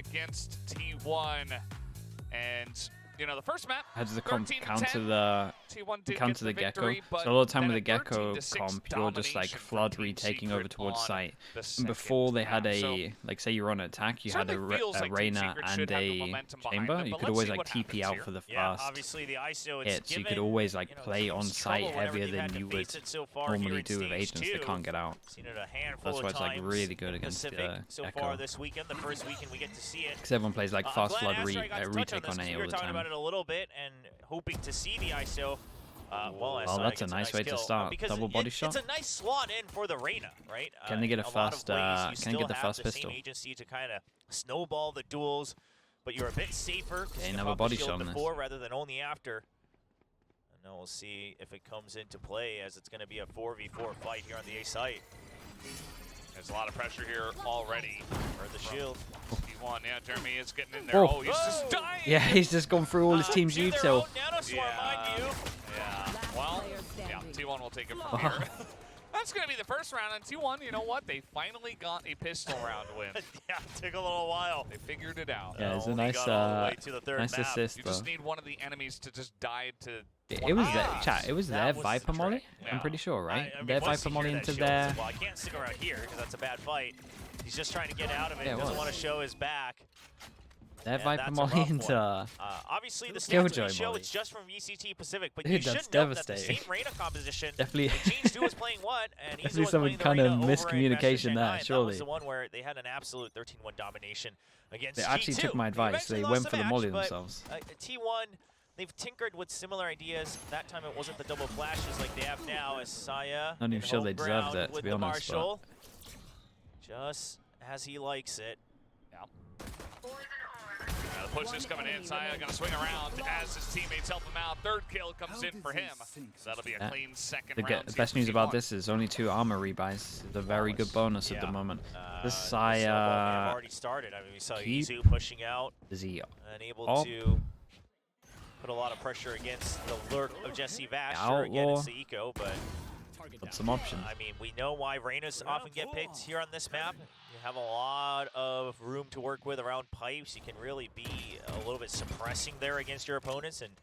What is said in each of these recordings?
against T1. And, you know, the first map, Had to 13 to counter 10. the T1 the gecko. victory, So a lot of time then with the a 13 gecko to 6 comp, you're just like domination flood from Team retaking over Secret towards on site. the And second before they had map. a So, like say you're on attack, you had certainly feels like Team Reyna Secret should and have the a momentum behind chamber. them, You but could let's always see like what TP happens out here. for the Yeah, first obviously the ISO hit, so you could always like play on site heavier than you would so far here normally in do with stage agents that 2. can't get out. Seen it a handful That's why it's like times really good in against Pacific so far Echo. this weekend. The first weekend we get to see it. Because everyone plays like fast I'm flood glad Astra got to touch retake on this, A we all were the talking time. about it a little bit and hoping to see the ISO. Well, that's a nice way to start. Double body shot. It's a nice slot in for the Reyna, right? Can they get a fast? Can Can they get the fast pistol? Same agency to kind of snowball the duels, but you're a bit safer. They You have can a pop body the shield shot on before rather than only after. And then we'll see if it comes into play, as it's going to be a 4v4 fight here on the A site. There's a lot of pressure here already. Or the shield. T1, yeah, Jeremy is getting in there. Oh. Oh, he's just dying! Yeah, he's just gone through all his team's util. Yeah. Well, yeah, T1 will take it from here. That's going to be the first round, and T1, you know what? They finally got a pistol round win. Yeah, took a little while. They figured it out. Yeah, it's a Only nice, got all the way to the third nice map. assist You though. just need one of the enemies to just die to... It was their Ah, chat. It was that their was Viper the molly. trick. I'm pretty sure, right? I mean, Their once Viper you molly hear that into shield, it's their. like, well, I can't stick around here because that's a bad fight. He's just trying to get out of it. Yeah, it Doesn't was. want to show his back. Their And Viper that's a molly rough into. one. Obviously, the stats Killjoy we show molly. it's just from VCT Pacific, but Dude, you that's should know that the devastating. same Reyna composition. Definitely. Change 2 was playing what, and he's Definitely some playing the kind of Reyna over in miscommunication Master there, Shanghai. That surely. was the one where they had an absolute 13-1 domination against They actually G2. took my advice. They eventually went lost for the match, molly but, themselves. T1, they've tinkered with similar ideas. That time it wasn't the double flashes like they have now, as Saya Not even sure they deserved it, to with be the honest, but- Marshall. Just as he likes it. The push is coming in. Saya gonna swing around as his teammates help him out. Third kill comes in for him. So that'll be a clean second round. The best news about this is only 2 armor rebuys. It's a very good bonus at the moment. This Saya. Already started. I mean, we saw keep- Izu pushing out Is he and able up? to put a lot of pressure against the lurk of Jesse Vash. Sure, again, Outlaw. it's the eco, but got some options? I mean, we know why Reynas often get picked here on this map. You have a lot of room to work with around pipes. You can really be a little bit suppressing there against your opponents, and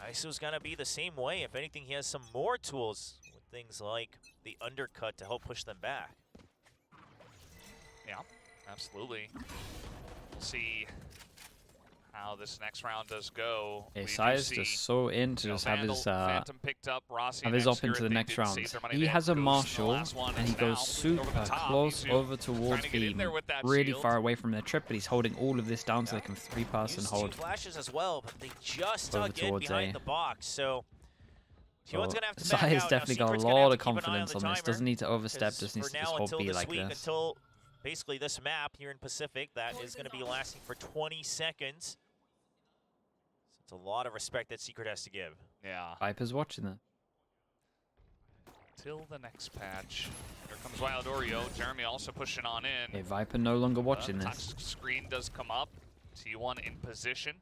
ISO's gonna be the same way. If anything, he has some more tools with things like the undercut to help push them back. Yeah, absolutely. We'll see how this next round does go. Yeah, We do Saya's see, just so in to you know, just have his Phantom picked up, Rossi have and his op X-Spirit, into the they next did round. save their money. He They has a had Ghost in the Marshall last one, and he now goes over super the top. close Izu over trying towards to get in B, there with that really shield. far away from their trip, but he's holding all of this down so they can 3-pass and Used hold. 2 flashes as well, but they just Over stuck in towards behind A. the box. So T1's gonna have to back Saya's out. definitely Now, got a Secret's gonna lot have of to keep an eye confidence the on this. timer, Doesn't need to overstep, 'cause just needs for to just now, hold until B this like week, this. until basically this map here in Pacific, that is gonna be lasting for 20 seconds. So it's a lot of respect that Secret has to give. Yeah. Viper's watching it. Till the next patch. Here comes Wild Oreo. Jeremy also pushing on in. Okay, Viper no longer watching this. Toxic screen does come up. T1 in position.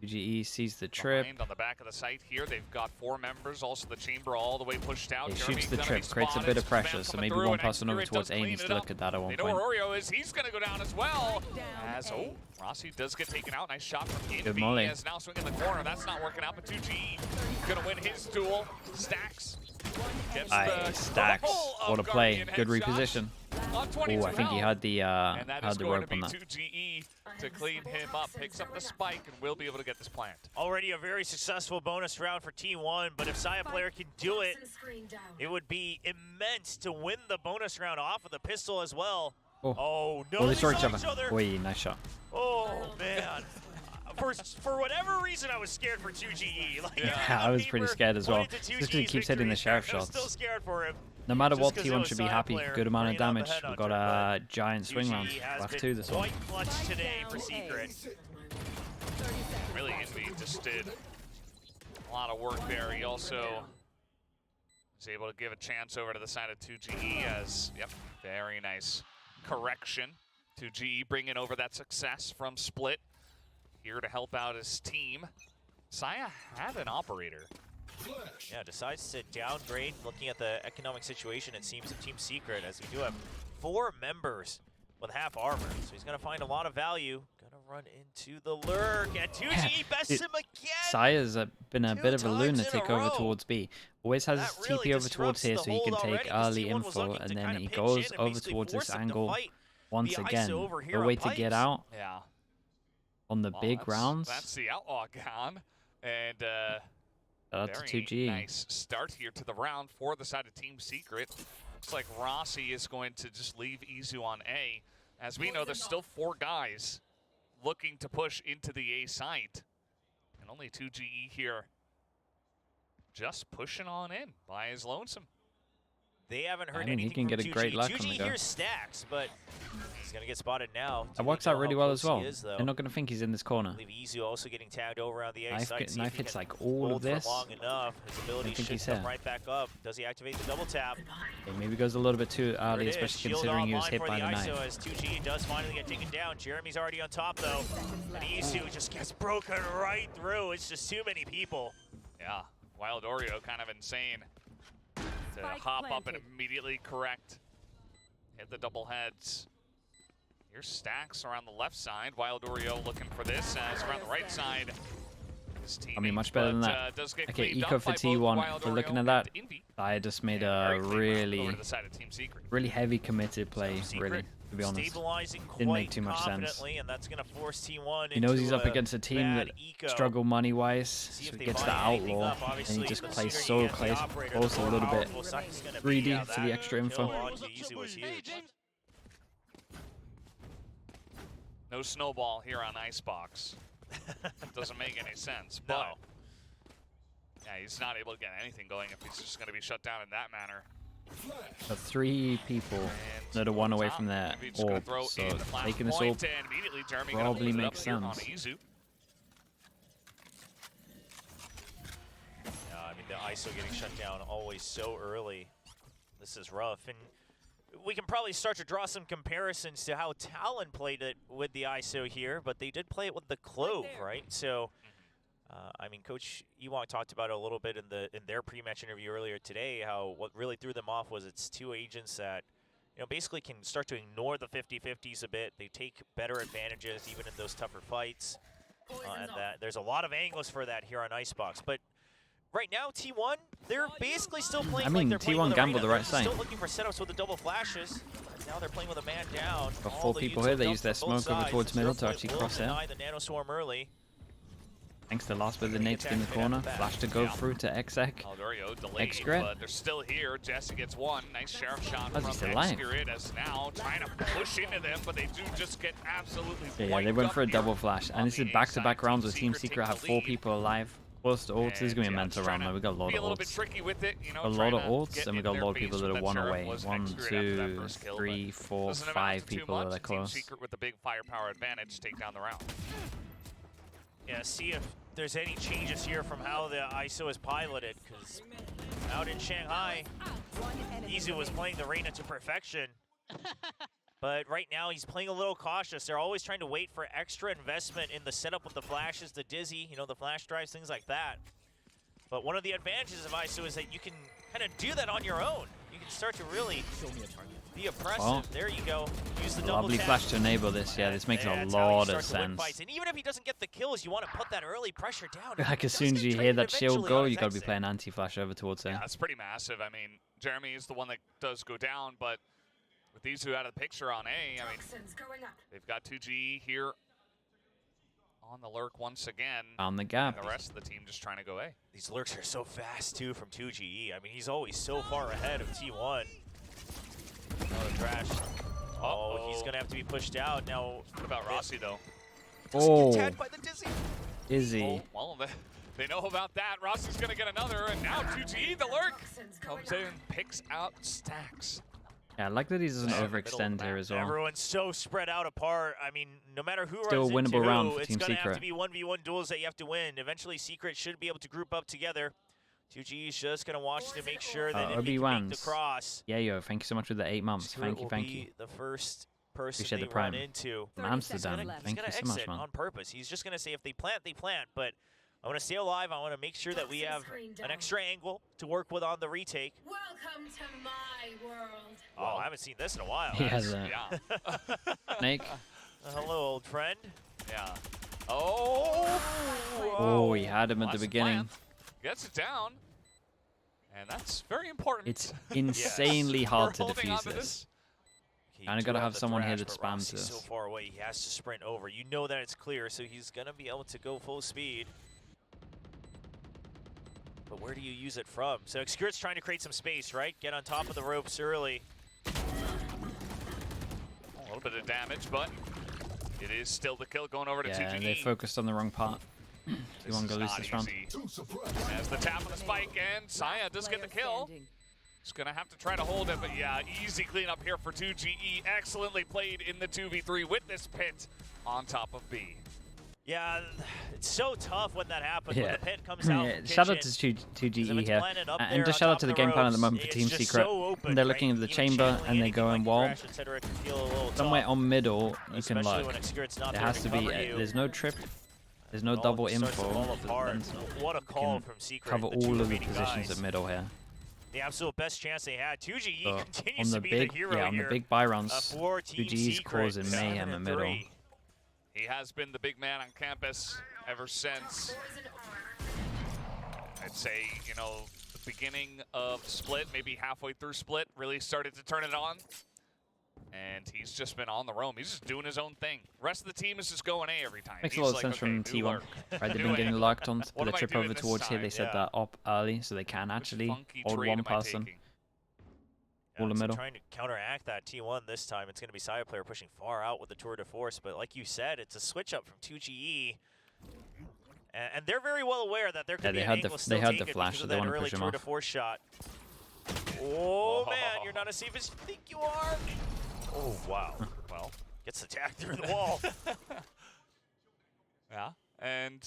UGE sees the trip. Behind on the back of the site here. They've got 4 members. Also the chamber all the way pushed out. He Jeremy's shoots the gonna trip, be creates a bit spotted. of pressure, Spam so coming maybe through, one and person over X-Spirit towards does A clean needs it to up. look at that at one They know point. where Oreo is. He's going to go down as well. As, oh, Rossi does get taken out. Nice shot from Good Envy. molly. As now swinging the corner. That's not working out, but 2G going to win his duel. Stacks. Gets the Stacks. couple of What a play. Guardian Good headshots reposition. on 22 Oh, I think he health. had the And that is going rope to on be that. 2GE to clean him up. Picks up the spike and will be able to get this plant. Already a very successful bonus round for T1, but if Saya player can do it, it would be immense to win the bonus round off of the pistol as well. Oh no, Oh, they they saw saw each other. Oi, nice shot. Oh man. For whatever reason, I was scared for 2GE. Like, Yeah, I was pretty scared as well. Just because he keeps hitting the sheriff I was shots. still scared for him. No matter Just what, 'cause it T1 was should be Saya happy. player Good amount of bringing out damage. the We've got headhunter, a giant swing round. 2GE has Last been 2 this one. quite clutch today for Secret. Really, Envy just did a lot of work there. He also was able to give a chance over to the side of 2GE as, yep, very nice correction. 2GE bringing over that success from Split. Here to help out his team. Saya had an operator. Yeah, decides to downgrade. Looking at the economic situation, it seems, of Team Secret, as we do have 4 members with half armor. So he's going to find a lot of value. Going to run into the lurk, and 2G bests him again! Sire's been a bit of a times lunatic in a over row. towards B. Always has his That really TP over towards disrupts here the so he can hold take already, 'cause early T1 was info, looking to and then kinda he pinch goes in and over basically towards force this him to angle fight once the again. ISO over here No on way to get pipes. out Yeah. on the Well, big rounds. That's the outlaw gone. And Shout out to very 2G. nice start here to the round for the side of Team Secret. Looks like Rossi is going to just leave Izu on A. As we know, there's still 4 guys looking to push into the A site. And only 2GE here just pushing on in by his lonesome. They haven't heard I mean, he anything can from get a 2G. great luck on 2G the go. hears stacks, but he's going to get spotted now. Do That they works know out really how well close as well. he is, though? They're not going to think he's in this corner. I believe Izu also getting tagged over on the A Knife, side. See if knife he hits can like all of hold for this. long enough. His ability think should he's come here. right back up. Does he activate the double tap? Okay, maybe goes a little bit too There early, it is. especially Shield considering he was online hit for by the ISO knife. as 2G does finally get taken down. Jeremy's already on top, though. And Izu just gets broken right through. It's just too many people. Yeah, Wild Oreo kind of insane to hop up and immediately correct. Hit the double heads. Here's Stacks around the left side. Wild Oreo looking for this as around the right side. I mean, much better than that. Does get Okay, cleaned eco up for by both T1. Wild For looking Oreo at that, and Envy. I just made And a very clean round over really, to the side of Team Secret. really heavy committed play, Secret really, to be honest. Stabilizing Didn't make quite too much sense. confidently, and that's going to force T1 He knows he's into up against a team bad that eco. struggle money-wise, See so if he they gets buy the anything outlaw, up. and Obviously, he just the plays sooner you so get the operator, close, the a more little bit powerful Sai's gonna be. greedy Yeah, for the that extra kill info. on Izu was huge. No snowball here on Icebox. Doesn't make any sense, but No. yeah, he's not able to get anything going if he's just going to be shut down in that manner. The 3 people And that are one away top, from their Envy just gonna orb, throw so in the flash taking this point, orb and immediately Jeremy gonna probably hold it makes up here on sense. Izu. I mean, the ISO getting shut down always so early. This is rough, and we can probably start to draw some comparisons to how Talon played it with the ISO here, but they did play it with the Clove, right? So, I mean, Coach Ewok talked about it a little bit in their pre-match interview earlier today, how what really threw them off was it's 2 agents that, you know, basically can start to ignore the 50-50s a bit. They take better advantages even in those tougher fights, and that there's a lot of angles for that here on Icebox. But right now, T1, they're basically still playing I mean, like they're playing T1 with gambled Arena. the right They're side. still looking for setups with the double flashes. Now they're playing with a man down. Got All 4 the people units here. have They dumped use their from both smoke over sides. towards Zero middle to point actually will cross out. deny the nanoswarm early. Thanks to the last bit of the nades in the corner. Flash to go through to Exec. Aldorio delayed, X-Grit. but they're still here. Jesse gets one. Nice sheriff shot How's he from still alive? X-Grit as now trying to push into them, but they do just get absolutely Yeah, they wiped went up for a here double flash. on And this the is back-to-back A-side. rounds where Team taking Secret have the 4 lead. people alive. Close to ults. This is going to be a And, mental just round. trying We got a lot be of a little bit ults. tricky with it, you know, A lot trying of to ults, get and we in got a their lot of face people with that are that 1 sheriff away. was 1, X-Grit after that 2, first kill, but 3, 4, doesn't amount 5 to too people that are much. Team close. Secret with the big firepower advantage take down the round. Yeah, see if there's any changes here from how the ISO is piloted, because out in Shanghai, Izu was playing the Reina to perfection. But right now, he's playing a little cautious. They're always trying to wait for extra investment in the setup with the flashes, the dizzy, you know, the flash drives, things like that. But one of the advantages of ISO is that you can kind of do that on your own. You can start to really be oppressive. Well, there you go. Use the double Lovely tap. flash to enable this. Yeah, this makes a That's how you lot start of to win sense. fights. And even if he doesn't get the kills, you want to put that early pressure down. Like, as He soon does as get you hear traded that shield eventually go, on you got to be exit. playing anti-flash over towards there. Yeah, that's pretty massive. I mean, Jeremy is the one that does go down, but with these two out of the picture on A, I mean, they've got 2G here on the lurk once again. Found the And gap. the rest of the team just trying to go A. These lurks are so fast, too, from 2GE. I mean, he's always so far ahead of T1. Oh, the crash. Oh, he's going to have to be pushed out. Now, What about Rossi, though? doesn't Oh. get tagged by the dizzy. Izzy. Oh, well, they know about that. Rossi's going to get another, and now 2G, the lurk, comes in and picks out Stacks. Yeah, I like that he doesn't Yeah, in the middle of overextend the here map. as well. Everyone's so spread out apart. I mean, no matter who Still a runs winnable into round who, for it's Team going to have to Secret. be 1v1 duels that you have to win. Eventually, Secret should be able to group up together. 2G is just going to watch to make sure that if he can make the Obi-Wan's. cross, Yeah, yo, thank you so much for the 8 months. Secret Thank you, will thank be you. the first person Appreciate they the prime. run into. From Amsterdam. He's Thank gonna you so much, exit man. on purpose. He's just going to say if they plant, they plant. But I want to stay alive. I want to make sure that we have an extra angle to work with on the retake. Welcome to my world. Oh, I haven't seen this in a while. He has Yeah. a snake. Hello, old friend. Yeah. Oh! Oh, he had him at the That's beginning. plan. Gets it down. And that's very important. It's insanely hard to We're holding defuse on to this. He Kinda do gotta have the someone here thrash, that but spams Rossi's this. so far away, he has to sprint over. You know that it's clear, so he's gonna be able to go full speed. But where do you use it from? So Xcurit's trying to create some space, right? Get on top of the ropes early. A little bit of damage, but it is still the kill going over to 2GE. Yeah, they focused on the wrong part. This T1 is go lose not this round. easy. As the tap on the spike, and Saya does get the kill. He's going to have to try to hold it, but yeah, easy cleanup here for 2GE. Excellently played in the 2v3 with this pit on top of B. Yeah, it's so tough when that happens. Yeah. When the pit comes out Yeah, from shout out kitchen. to 2GE It's here. planted up And there just on shout out top to the of game plan at the ropes. moment for It's Team just Secret. so open, They're looking right? at the Even chamber channeling and they're anything going like wall. thrash, et cetera, can feel a little Somewhere tough, on middle, you can especially look. when Xcurit's not There there has to be, cover you. there's no trip, there's no It all double starts to info. fall apart. Then What a call can from Secret. cover the two all of the remaining positions guys. at middle here. The absolute best chance they had. 2GE So continues on the to be big, the hero yeah, on here. the big buy rounds, For Team 2G's Secret, causing mayhem in middle. 7-3. He has been the big man on campus ever since, I'd say, you know, the beginning of Split, maybe halfway through Split, really started to turn it on. And he's just been on the roam. He's just doing his own thing. Rest of the team is just going A every time. Makes a He's lot of like, sense okay, from new T1. lurk. Right, they've New been getting angle. locked on What the am I trip doing over this towards here. They time? said Yeah. that op early, so they can actually Funky hold trade one am I person. taking? All the so middle. trying to counteract that T1 this time. It's going to be Saya player pushing far out with the tour de force. But like you said, it's a switch up from 2GE. And they're very well aware that there could be they an had the- angle still they had the taken flash, because so of they that wanna early push him tour de off. force shot. Oh, man, you're not as safe as you think you are. Oh, wow. Well, Gets attacked through the wall. yeah. And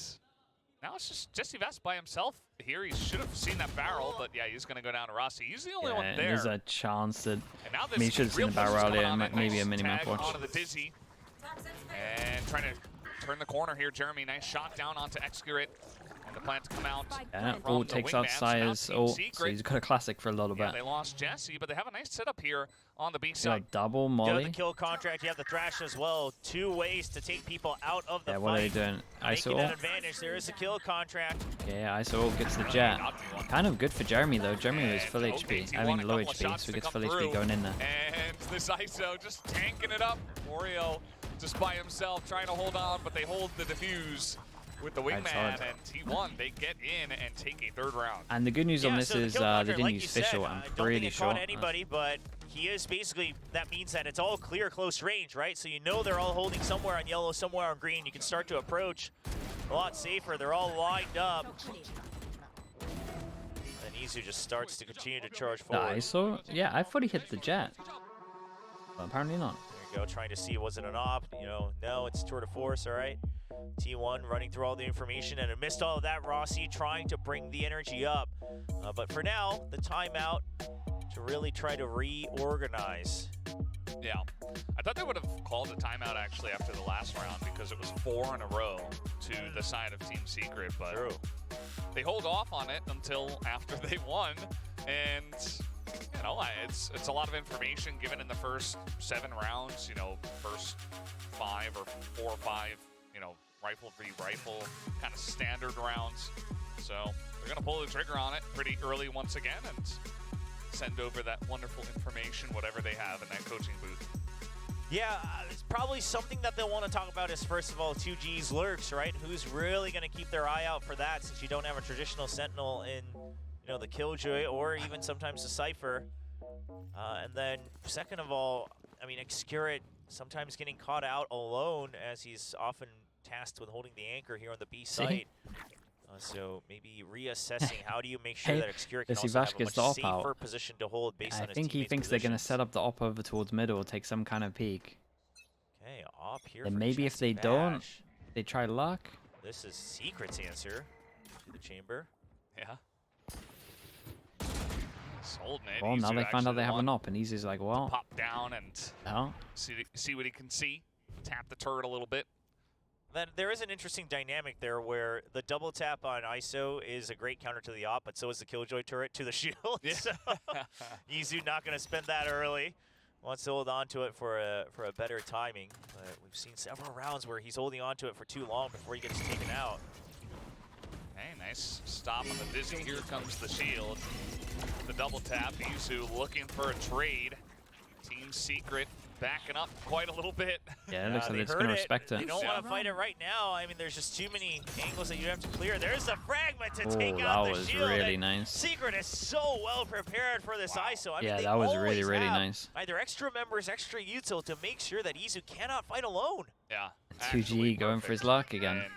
now it's just Jesse Vest by himself here. He should have seen that barrel, but yeah, he's going to go down to Rossi. He's the only Yeah, one and there. there's a chance that And now this I mean, you should have seen real the barrel push is coming earlier on and it. maybe a Nice mini-map tag watch. onto the Dizzy. And trying to turn the corner here, Jeremy. Nice shot down onto Xcurit. And the plan to come out Yeah, from ult the takes wingman. out So now Saya's Team ult, so Secret. he's got a classic for a little Yeah, bit. they lost Jesse, but they have a nice setup here on the B He's got side. a double You have molly. the kill contract. You have the thrash as well. 2 ways to take people out of the Yeah, fight. what are they doing? Making ISO an ult. advantage. There is a kill contract. Okay, ISO ult gets the jet. Kind of good for Jeremy though. Jeremy was full And, HP. okay, I mean T1 a low couple of HP, shots so he to gets come full through. HP going in there. And this ISO just tanking it up. Oreo just by himself trying to hold on, but they hold the defuse with the Right, wingman, solid. and T1, they get in and take a 3rd round. And the good news on this so the is kill they contract, didn't like use you said, Fischl. I I'm don't pretty think it sure. caught anybody, but he is basically, that means that it's all clear close range, right? So you know they're all holding somewhere on yellow, somewhere on green. You can start to approach a lot safer. They're all lined up. And Izu just starts to continue to charge The forward. ISO? Yeah, I thought he hit the jet. But apparently not. There you go, trying to see, was it an op? You know, no, it's tour de force, all right? T1 running through all the information, and amidst all of that, Rossi trying to bring the energy up. But for now, the timeout to really try to reorganize. Yeah. I thought they would have called a timeout actually after the last round because it was 4 in a row to the side of Team Secret, but True. they hold off on it until after they won, and you know, it's a lot of information given in the first 7 rounds, you know, first 5 or 4 or 5, you know, rifle v rifle kind of standard rounds. So they're gonna pull the trigger on it pretty early once again and send over that wonderful information, whatever they have in that coaching booth. Yeah, it's probably something that they'll want to talk about is, first of all, 2G's lurks, right? Who's really going to keep their eye out for that, since you don't have a traditional sentinel in, you know, the Killjoy or even sometimes the Cypher. And then, second of all, I mean, Xcurit sometimes getting caught out alone, as he's often tasked with holding the anchor here on the B site. So maybe reassessing how do you make sure Hey, that Xcurit can Jesse also have Vash a gets much the op out. safer position to hold based I on his think he teammates' thinks they're going to positions. set up the op over towards middle, take some kind of peek. Okay, op here And for maybe if Jesse they don't, Bash. they try luck. This is Secret's answer to the chamber. Yeah. Sold it. Well, now Izu they find out actually they have won. an op, and Easy's like, well, Pop down and no. see what he can see. Tap the turret a little bit. Then there is an interesting dynamic there where the double tap on ISO is a great counter to the op, but so is the Killjoy turret to the shield. Yeah. So Izu not going to spend that early. wants to hold on to it for a better timing. But we've seen several rounds where he's holding on to it for too long before he gets taken out. Hey, nice stop on the Dizzy. Here comes the shield. The double tap. Isu looking for a trade. Team Secret backing up quite a little bit. Yeah, it looks like it's going to respect it. You don't want to fight it right now. I mean, there's just too many angles that you have to clear. There's a fragment to take out the shield. That was really nice. Secret is so well prepared for this ISO. I mean, yeah, that was really, really have nice. either extra members, extra util to make sure that Isu cannot fight alone. Yeah. 2GE going for his luck again. And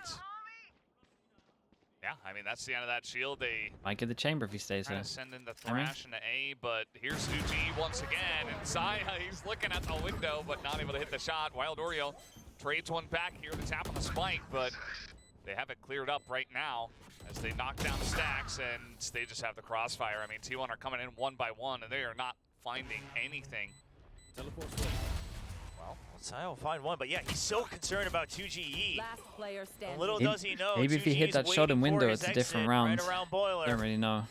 yeah, I mean, that's the end of that shield. They might get the chamber if he stays here. Send in the Thrash into A, but here's 2G once again. And Saya, he's looking at the window, but not able to hit the shot. Wild Oreo trades one back here to tap on the spike, but they have it cleared up right now as they knock down stacks, and they just have the crossfire. I mean, T1 are coming in one by one, and they are not finding anything. Well, Saya will find one, but yeah, he's so concerned about 2GE. Last player standing. Little does he know, maybe if he hit that shot in window, it's a different round. Right around Boiler. Don't really know.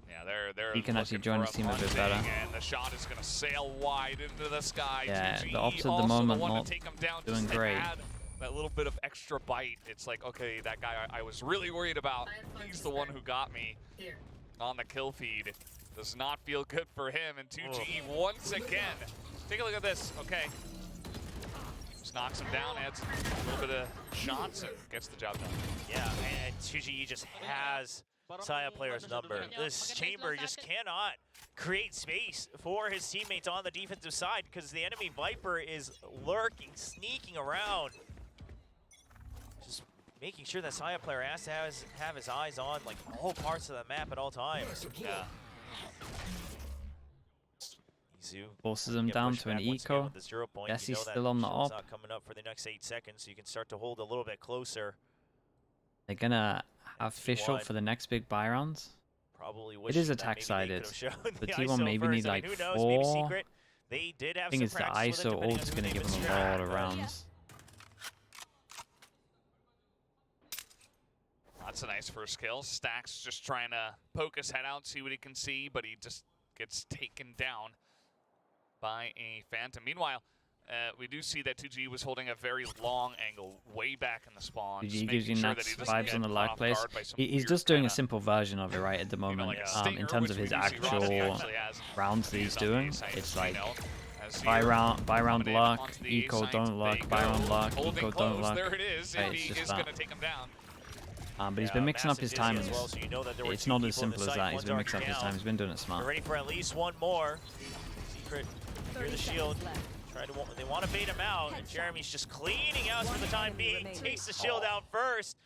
Yeah, they're he can actually join his team a bit better. And the shot is going to sail wide into the sky. Yeah, 2G the opposite also the moment, the one not to take him down doing just to great. add that little bit of extra bite. It's like, okay, that guy I was really worried about, he's the one who got me on the kill feed. Does not feel good for him, and 2G once again. Take a look at this, okay. Just knocks him down, adds a little bit of shots, and gets the job done. Yeah, and 2GE just has Saya player's number. This chamber just cannot create space for his teammates on the defensive side because the enemy Viper is lurking, sneaking around. Just making sure that Saya player has to have his eyes on like all parts of the map at all times. Yeah. Isu forces him down to an eco. Yes, he's still on the op. Not coming up for the next 8 seconds, so you can start to hold a little bit closer. They're gonna have fish up for the next big buy rounds. Probably it is attack sided. The T1 maybe need like 4. They did have thing is the ISO ult's gonna give them a lot of rounds. That's a nice first kill. Stacks just trying to poke his head out, see what he can see, but he just gets taken down by a Phantom. Meanwhile, we do see that 2G was holding a very long angle way back in the spawn. He gives you nuts vibes on the lag place. He's just doing a simple version of it right at the moment. In terms of his actual rounds that he's doing, it's like buy round luck, eco don't luck, buy round luck, eco don't luck. There it is. Right, it's just that. Take him down. But he's been mixing up his timings. It's not as simple as that. He's been mixing up his time. He's been doing it smart. We're ready for at least one more. Secret, hear the shield. They want to bait him out, and Jeremy's just cleaning out for the time being. Takes the shield out first.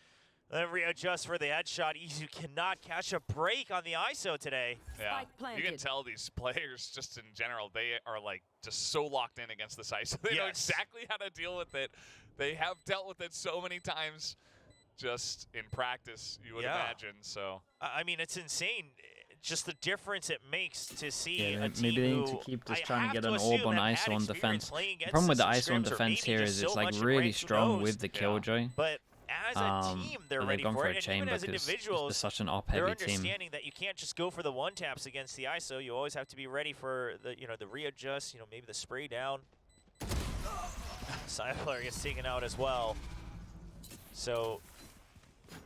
Then readjust for the headshot. Isu cannot catch a break on the ISO today. Yeah, you can tell these players just in general, they are like just so locked in against this ISO. They know exactly how to deal with it. They have dealt with it so many times just in practice, you would imagine. So I mean, it's insane. Just the difference it makes to see yeah, a team maybe they need who to keep just trying to get an assume orb on that ISO on defense. The problem with the ISO on defense here is it's like really strong with the Killjoy. But as a team, they're ready for it. And even as individuals, they're such an op they're heavy team. understanding that you can't just go for the one taps against the ISO. You always have to be ready for the the readjust. Maybe the spray down. Side player gets taken out as well. So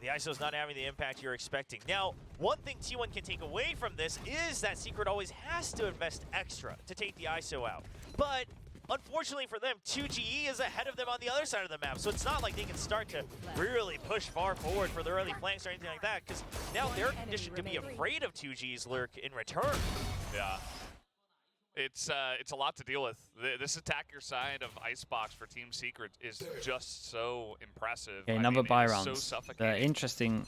the ISO's not having the impact you're expecting. Now, one thing T1 can take away from this is that Secret always has to invest extra to take the ISO out. But unfortunately for them, 2GE is ahead of them on the other side of the map, so it's not like they can start to really push far forward for the early flanks or anything like that, because now they're conditioned to be afraid of 2G's lurk in return. Yeah. It's a lot to deal with. This attacker side of Icebox for Team Secret is just so impressive. Okay, another buy rounds. So the interesting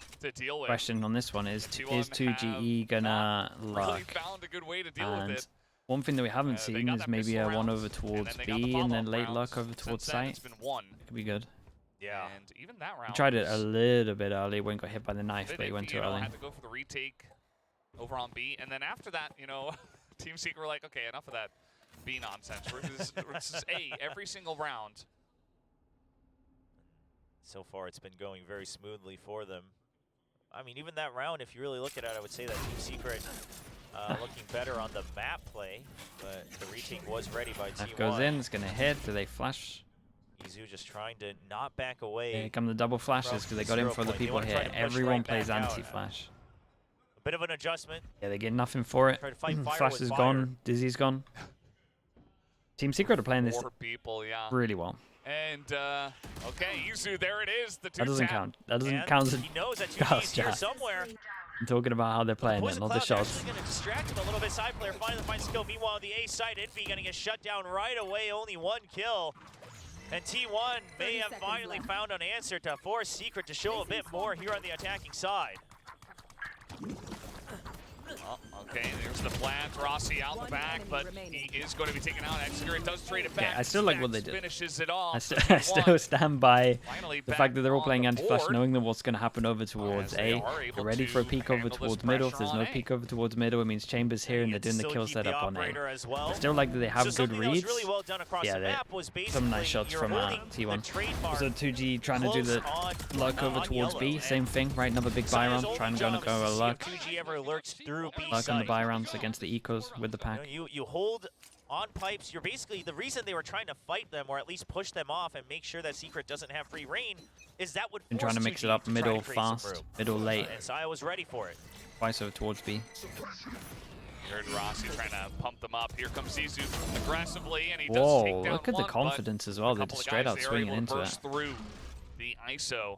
question on this one is 2GE gonna luck? Really found a good way to deal with it. One thing that we haven't seen is maybe a one over towards B and then late luck over towards site. It's been one. Could be good. Yeah. And even that round. He tried it a little bit early when he got hit by the knife, but he went too early. Had to go for the retake over on B, and then after that, Team Secret were like, okay, enough of that B nonsense. This is A every single round. So far, it's been going very smoothly for them. I mean, even that round, if you really look at it, I would say that Team Secret looking better on the map play, but the retake was ready by T1. That goes in, it's going to hit. Do they flash? Izu just trying to not back away. Here come the double flashes because they got in for the people here. Everyone plays anti-flash. A bit of an adjustment. Yeah, they get nothing for it. Flash is gone. Dizzy's gone. Team Secret are playing this 4 people, yeah. really well. And, okay, Izu, there it is. The 2 That doesn't count. That doesn't count as a he knows that he's here somewhere. I'm talking about how they're playing it, not the shots. Going to distract him a little bit. Side player finally finds skill. Meanwhile, the A side, Envy going to get shut down right away. Only 1 kill. And T1 may have finally found an answer to force Secret to show a bit more here on the attacking side. Oh, okay, there's the plant. Rossi out the back, but he is going to be taken out. Executor does trade it back. Yeah, I still like what they did. Finishes it off. I still stand by the fact that they're all playing anti-flash, knowing that what's going to happen over towards A. They're ready for a peek over towards middle. If there's no peek over towards middle, it means Chambers here, and they're doing the kill setup on A. I still like that they have good reads. Yeah, some nice shots from T1. So 2G trying to do the luck over towards B. Same thing, right? Another big buy round. Trying to go a luck. 2G ever lurks through B Luck on the buy rounds against the ecos with the pack. You hold on pipes. You're basically, the reason they were trying to fight them or at least push them off and make sure that Secret doesn't have free reign is that would force Been trying to mix it up middle fast, middle late. And Saya was ready for it. Twice over towards B. Heard Rossi trying to pump them up. Here comes Izu aggressively, and he does take down look at the confidence as well. They're just straight out swinging into it. Through the ISO.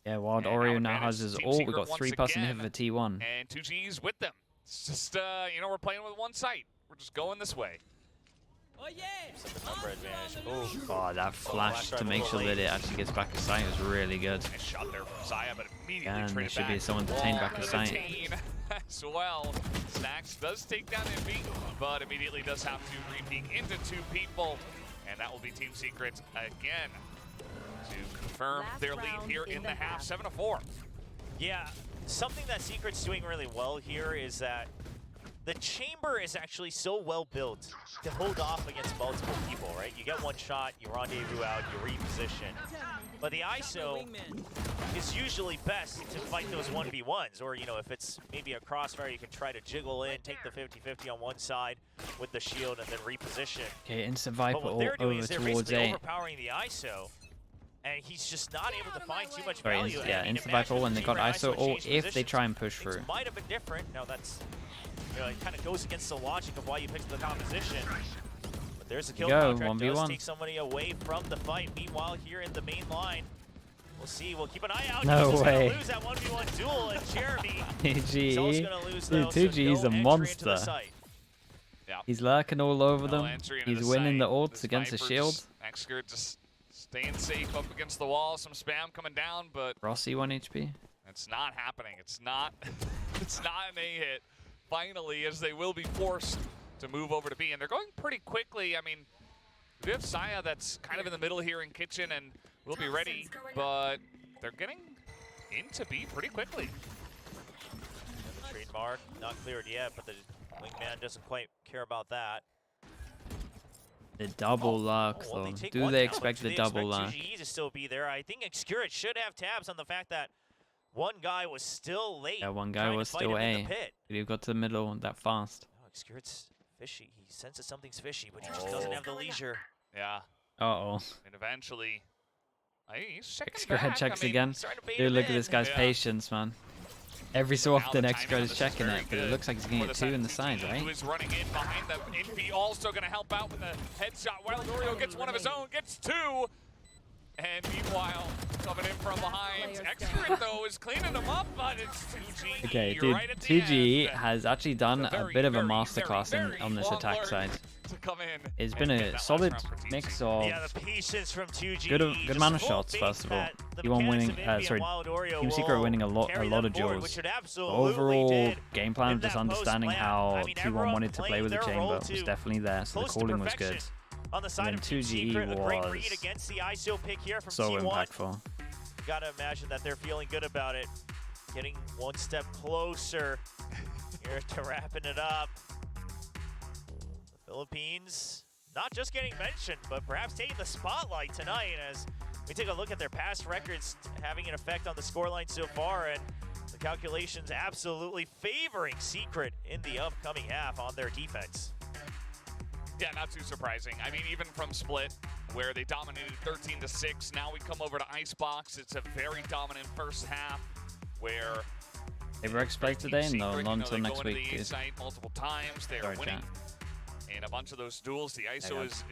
Yeah, Wild Oreo now has his ult. We got 3+ in here for T1. And 2G's with them. It's just, you know, we're playing with one site. We're just going this way. Oh, yeah. Number advantage. Oh, that flash to make sure that it actually gets back to sight was really good. Nice shot there from Saya, but immediately And there traded should back. be someone detained back to sight. As well. Snacks does take down Envy, but immediately does have to re-peek into 2 people. And that will be Team Secret again to confirm their lead here in the half, 7-4. Yeah, something that Secret's doing really well here is that the chamber is actually so well built to hold off against multiple people, right? You get one shot, you rendezvous out, you reposition. But the ISO is usually best to fight those 1v1s, or, you know, if it's maybe a crossfire, you can try to jiggle in, take the 50-50 on one side with the shield, and then reposition. Okay, instant Viper But what they're doing over is they're towards basically A. overpowering the ISO, and he's just not able to find too much value. Yeah, instant Viper when they got ISO ult if they try and push through. Things might have been different. Now that's, you know, it kind of goes against the logic of why you picked the composition. But there's a kill contract. 1v1. Does take somebody away from the fight. Meanwhile, here in the main line, we'll see. We'll keep an eye out. No He's way. gonna lose that 1v1 duel, and Jeremy 2G. gonna lose Dude, those. 2G's a monster. Yeah. He's lurking all over them. He's the winning the site. ults This against the Viper's shield. Executor just staying safe up against the wall. Some spam coming down, but Rossi 1 HP. it's not happening. It's not. It's not an A hit. Finally, as they will be forced to move over to B, and they're going pretty quickly. I mean, we have Saya that's kind of in the middle here in kitchen, and will be ready, but they're getting into B pretty quickly. The trademark not cleared yet, but the wingman doesn't quite care about that. The double luck, well, though. take Do one they down, but expect do the they double expect luck? 2G to still be there? I think Excurit should have tabs on the fact that one guy was still late. Yeah, one guy trying to was fight still him in A. the pit. You got to the middle that fast. Oh, Excurit's fishy. He senses something's fishy, but he just doesn't have the leisure. Yeah, Uh-oh. and eventually, he's checking Extra back. head checks I mean, again. He's trying to bait Dude, him look at in. this guy's Yeah. patience, man. Every so Now often, the Extra timing is of this checking very it, but it good looks like he's getting for it the too in the side sides, of right? Who is running in behind them. Envy also going to help out with a headshot. Wild Oreo gets one of his own, gets 2. And meanwhile, coming in from behind, Extra though is cleaning them up, but it's 2G. Okay, You're dude, right at the 2G end. has actually done a bit of a masterclass on this long attack learned side. to come in It's and been get a that solid last round for mix TG. of Yeah, the patience from 2G. good Just amount of full shots, faith first of all. that the T1 winning, mechanics of Envy sorry, and Wild Oreo Team Secret will winning a carry lot them of forward, duels. which it absolutely Overall did game plan in of just that understanding post how plan. I mean, T1 everyone wanted to play playing with the their chamber role was to definitely there, so the close to calling was good. perfection. On the side And of then Team 2G Secret, a great read was against the ISO pick here from So T1. impactful. Gotta imagine that they're feeling good about it. Getting one step closer here to wrapping it up. The Philippines not just getting mentioned, but perhaps taking the spotlight tonight as we take a look at their past records having an effect on the scoreline so far. And The calculations absolutely favoring Secret in the upcoming half on their defense. Yeah, not too surprising. I mean, even from Split, where they dominated 13-6, now we come over to Icebox. It's a very dominant first half where They were expected today, and not until next they go week. into the site multiple times. They're winning in a bunch of those duels. The ISO is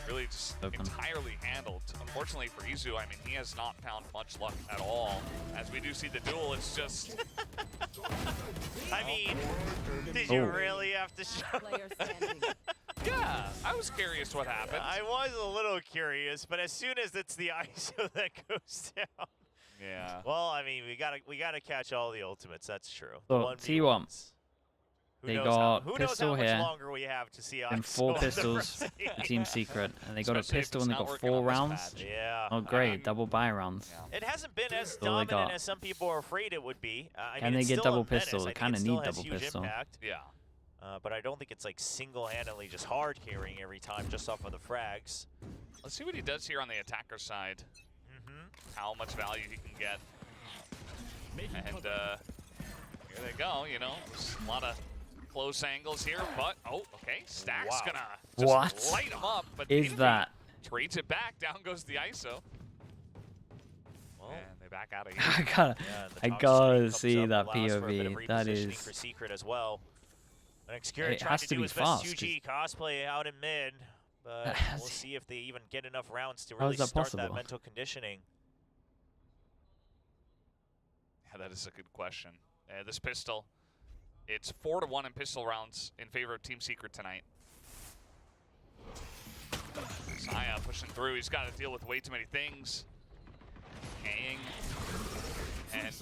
really just entirely handled. Unfortunately for Izu, I mean, he has not found much luck at all. As we do see the duel, it's just... I mean, did you really have to show? Yeah, I was curious what happened. I was a little curious, but as soon as it's the ISO that goes down. Yeah. Well, I mean, we gotta catch all the ultimates. That's true. So T1, they got who pistol knows how here, much longer we have to see and 4 pistols for Team Secret, and they got a pistol and they got 4 rounds. Yeah. Oh great, double buy rounds. It hasn't been as dominant as some people are afraid it would be. And they get double pistol. They kind of need double pistol. Yeah. But I don't think it's like single-handedly just hard carrying every time just off of the frags. Let's see what he does here on the attacker side. How much value he can get. And here they go, you know, a lot of close angles here, but, oh, okay, Stack's gonna just light him up. But is that? Trades it back, down goes the ISO. Well, and they back out again. I gotta see that POV. That is... For Secret as well. Xcuri it has to be fast. 2G cosplay out in mid, but we'll see if they even get enough rounds to really start that mental conditioning. Yeah, that is a good question. This pistol, it's 4-1 in pistol rounds in favor of Team Secret tonight. Saya pushing through. He's got to deal with way too many things. Hang. And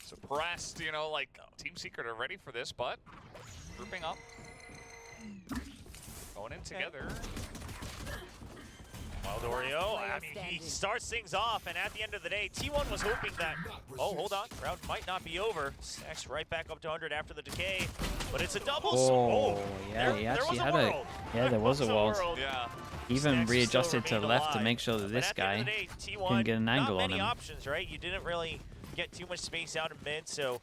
suppressed, you know, like Team Secret are ready for this, but grouping up. Going in together. Wild Oreo, I mean, he starts things off, and at the end of the day, T1 was hoping that, oh, hold on, round might not be over. Stacks right back up to 100 after the decay, but it's a double. Oh, yeah, he actually had a, there was a world. Yeah. Even readjusted to the left to make sure that this guy can get an angle on him. Options, right? You didn't really get too much space out in mid, so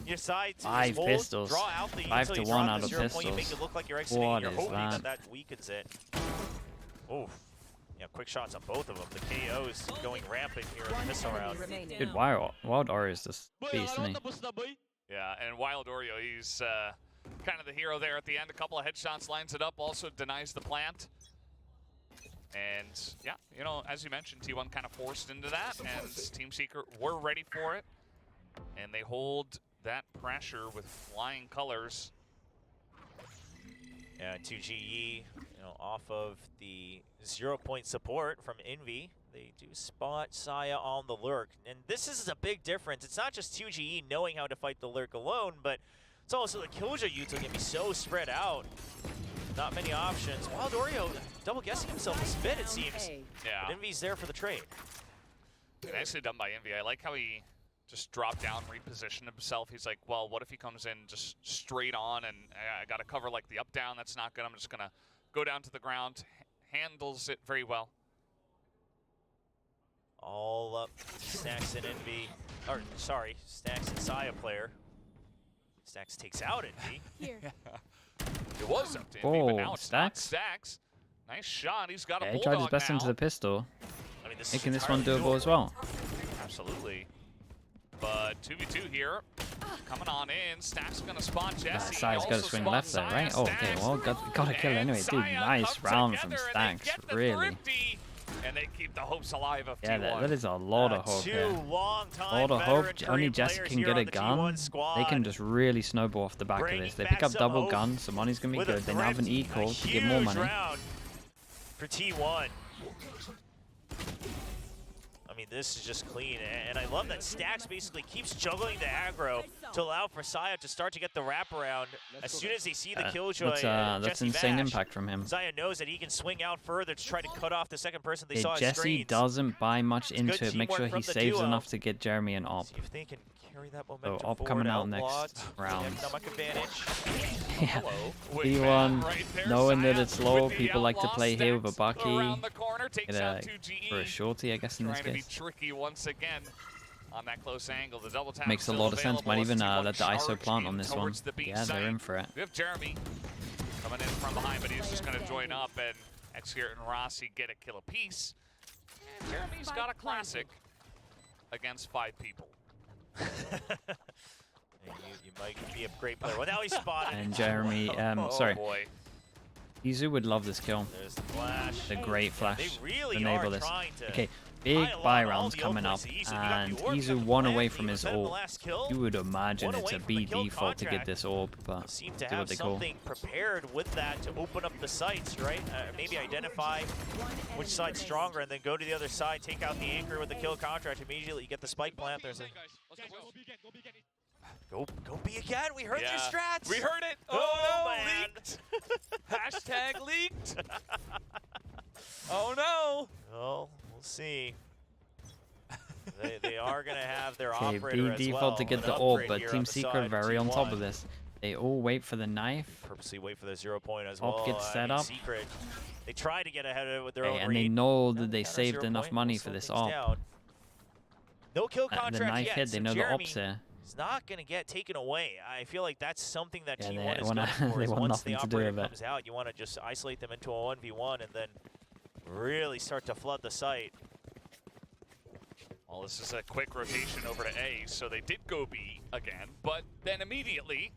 you decide to 5 pistols, draw out the 5 to 1 out of pistols. You make it look like you're exiting, what you're is hoping that? that weakens it. Oof. Yeah, quick shots on both of them. The KO's going rampant here in this round. Dude, Wild Oreo is just beast, isn't he? Yeah, and Wild Oreo, he's kind of the hero there at the end. A couple of headshots, lines it up, also denies the plant. And yeah, you know, as you mentioned, T1 kind of forced into that, and Team Secret were ready for it. And they hold that pressure with flying colors. Yeah, 2GE, you know, off of the 0-point support from Envy. They do spot Saya on the lurk. And this is a big difference. It's not just 2GE knowing how to fight the lurk alone, but it's also the Killjoy util can be so spread out. Not many options. Wild Oreo double guessing himself a spit, it seems. Yeah. But Envy's there for the trade. Nicely done by Envy. I like how he just dropped down, repositioned himself. He's like, well, what if he comes in just straight on and I got to cover like the up-down? That's not good. I'm just going to go down to the ground. Handles it very well. All up Stacks and Envy. Or, sorry, Stacks and Saya player. Stacks takes out Envy. It was up to Envy, but now it's not Stacks. Nice shot. He's got a bulldog he tried his best now. into the pistol. I mean, Making this one doable as well. Absolutely. But 2v2 here, coming on in. Stacks gonna spot Jesse. Saya's got to swing left there, right? Oh, okay, well, got to kill it anyway. Dude, nice round from Stacks, really. And they keep the hopes alive of Yeah, T1. that is a lot of hope here. A lot of hope. Only Jesse can get a gun. They can just really snowball off the back of this. They pick up double guns, so money's going to be good. They now have an equal to get more money. For T1. I mean, this is just clean, and I love that Stacks basically keeps juggling the aggro to allow for Saya to start to get the wraparound. As soon as they see the Killjoy, that's insane impact from him. Saya knows that he can swing out further to try to cut off the second person they saw. Jesse doesn't buy much into it. Make sure he saves enough to get Jeremy and Op. See if they can carry that momentum So Op coming out next round. Yeah, T1, knowing that it's low, people like to play here with a Bucky. For a shorty, I guess, in this case. Tricky once again. on that close angle. The double tap makes a lot of sense. Might even let the ISO plant on this one. Yeah, they're in for it. We have Jeremy coming in from behind, but he's just going to join up, and Executor and Rossi get a kill apiece. And Jeremy's got a classic against 5 people. You might be a great player. Well, now he's spotted. And Jeremy, sorry. Boy. Izu would love this kill. There's the flash. The great flash. They really enable are this. trying to Okay, big pile buy on all rounds the coming up, openings. and You got the orb, you Izu got the 1 plan, away you from got his the ult. last kill. You would imagine One it's away a from the B kill default to get contract. this orb, but Seem to do what have they call. something prepared with that to open up the sites, right? Maybe identify which side's stronger and then go to the other side, take out the anchor with the kill contract. Immediately you get the spike plant. There's a go B again. We heard your strats. We heard it. Oh, no, man. leaked. Hashtag leaked. Oh no. Well, we'll see. They are going to have their Okay, operator B as default well. to get An the orb, upgrade but here Team on the Secret side, very on top T1. of this. They all wait for the knife. Purposely wait for the 0 point as Op well. gets set up. Secret. They try to get ahead of it with their own And they read. know Now that they counter saved 0 enough point, money will for slow this things op. down. No kill contract The knife yet, hit, they so know the Jeremy op's there. is not going to get taken away. I feel like that's something that Yeah, T1 they is wanna- going for. they Is want once the nothing to do operator with it. comes out, you want to just isolate them into a 1v1 and then really start to flood the site. Well, this is a quick rotation over to A, so they did go B again, but then immediately